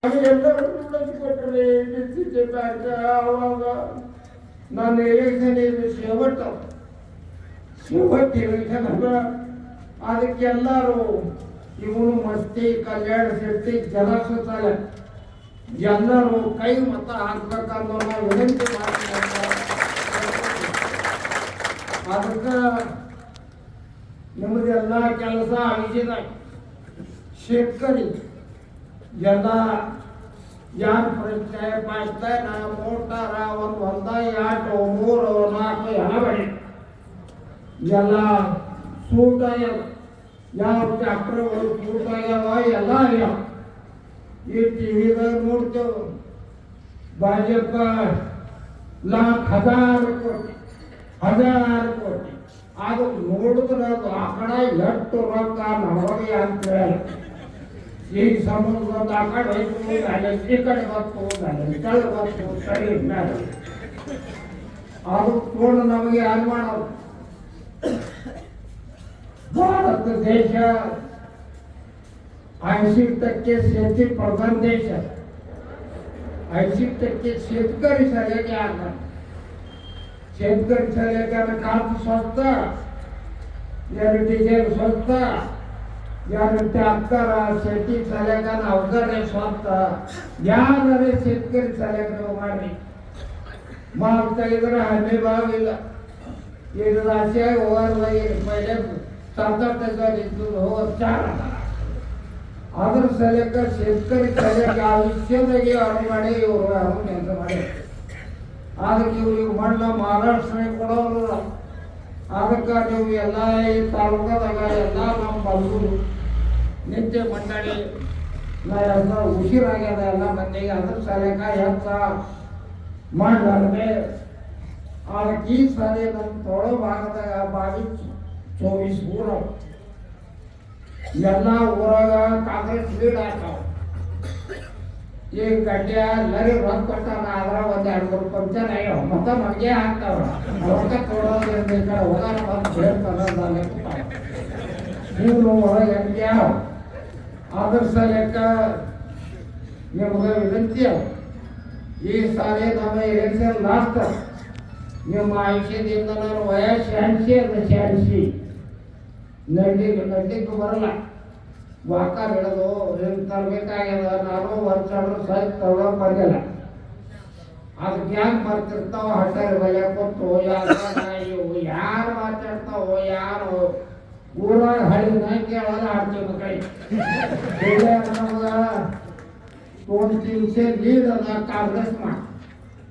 ಎಲ್ಲರೂ ಕೊಟ್ಟರೆ ಬ್ಯಾಂಕ್ ಆವಾಗ ನಾನು ಎಲೆಕ್ಷನ್ ಇದು ಶೇವಟ್ ಎಲೆಕ್ಷನ್ ಅಲ್ಲ. ಅದಕ್ಕೆಲ್ಲರೂ ಇವನು ಮಸ್ತಿ ಕಲ್ಯಾಣ ಶೆಟ್ಟಿ ಜನಸುತ್ತಾರ ಎಲ್ಲರೂ ಕೈ ಮತ ಹಾಕ್ಬೇಕನ್ನೋ ನಾವು ವಿನಂತಿ ಮಾಡ್ತೀವಿ. ಅದಕ್ಕೆ ನಿಮ್ಮದೆಲ್ಲ ಕೆಲಸ ಆಗಿದ शेतकरी ज्यांना या परिचय पाचताय ना मोठा रावण वंदा या टोमोर नाक यावे ज्याला सूट आहे या ट्रॅक्टर वर सूट आहे याला या ये टीव्ही वर ನೋಡ್ತೇವೆ भाजप लाख हजार कोटी ಅದು ನೋಡಿದ್ರೆ ಅದು ಆ ಕಡೆ ಎಷ್ಟು ರೊಕ್ಕ ನಮಗೆ ಅಂತ ಹೇಳಿ ಈಗ ಸಮುದ್ರ ಆ ಕಡೆ ಈ ಕಡೆ ಬತ್ತು ಕೆಳಗೆ ಬತ್ತು ಸರಿ ಅದು ಕೂಡ ನಮಗೆ ಯಾರು ಮಾಡೋದು. ಭಾರತ ದೇಶ 80% शेती प्रधान देश आहे. 80% शेतकरी सगळे आहेत. शेतकरी सगळ्याला खात स्वस्त यार डिझेल स्वस्त यार ट्रॅक्टर शेती सगळ्याला अवजार स्वस्त ಯಾರೇ शेतकरी ಸಲಹೆ ಮಾಡಿ ಮಾಡ್ತಾ ಇದ್ರೆ ಹಣ್ಣೆ ಬಾವಿಲ್ಲ ಇದು ರಾಶಿಯ ಓವರ್ ಪहिले 7-8 ಇದ್ದು ಹೋಗೋದು 4 ಅದ್ರ ಸಲಕ शेतकरी ಸಲಹೆ ಆಯುಷ್ಯದಾಗೆ ಅವ್ರು ಮಾಡಿ ಇವರು ಅವ್ರು ಕೆಲಸ ಮಾಡಿ ಅದಕ್ಕೆ ಇವ್ರಿಗೆ ಮಣ್ಣ ಮಹಾರಾಷ್ಟ್ರ ಕೊಡೋರು. ಅದಕ್ಕೆ ನೀವು ಎಲ್ಲ ಈ ತಾಲೂಕದಾಗ ಎಲ್ಲ ನಮ್ಮ ಬಂಧುಗಳು ನಿತ್ಯ ಮಂಡಳಿ ಎಲ್ಲ ಉಸಿರಾಗ್ಯದ ಎಲ್ಲ ಮಂದಿಗೆ ಅದ್ರ ಸಲಕ ಹೆಚ್ಚ ಮಾಡಲಾರ್ದೆ ಅದಕ್ಕೆ ಈ ಸಾರಿ ನಮ್ಮ ತೊಳ ಭಾಗದಾಗ 22 ಊರ ಎಲ್ಲ ಊರಾಗ ಕಾಂಗ್ರೆಸ್ ಲೀಡ್ ಆಗ್ತಾವ. ಈ ಗಡ್ಡೆ ಎಲ್ಲರೂ ರೊಕ್ಕ ಕೊಟ್ಟಾನ ಆದ್ರೆ ಒಂದು 2-3 ಪಂಚರ್ ಆಗ್ಯಾವ ಮತ್ತೆ ನಮಗೆ ಹಾಕ್ತಾವ ರೊಕ್ಕ ಕೊಡೋದ್ರಿಂದ ಈ ಕಡೆ ಹೋಗಾರ ಬಂದು ಹೇಳ್ತಾನೆ ನೀವು ಹೊರಗೆ ಹೆಂಗೆ ಅದ್ರ ಸಲಕ ನಿಮ್ಗೆ ವಿನಂತಿ ಈ ಸಾರಿ ನಮ್ಮ ಎಲೆಕ್ಷನ್ ಲಾಸ್ಟ್ ನಿಮ್ಮ ಆಯುಷ್ಯದಿಂದ ನಾನು ವಯಸ್ಸು 86 ನಡ್ಲಿಕ್ಕೆ ಬರಲ್ಲ ವಾಕ ಹಿಡಿದು ಹಿಂಗೆ ತರಬೇಕಾಗ್ಯದ. ನಾನು ವರ್ಷ ಸಹಿತ ತಗೊಳಕ್ ಬಂದಿಲ್ಲ. ಅದಕ್ಕೆ ಯಾಕೆ ಬರ್ತಿರ್ತಾವ ಹಟ್ಟಾರಿ ಬಲೆ ಕೊಟ್ಟು ಯಾರು ಮಾತಾಡ್ತಾವೋ ಯಾರು ಊರಾಗ ಹಳ್ಳಿನ ಕೇಳೋದು ಆಡ್ತೀವಿ ಕೈ ನಮ್ಗೆ 2-3 ಲೀಡ್ ಅದ ಕಾಂಗ್ರೆಸ್ ಮಾಡಿ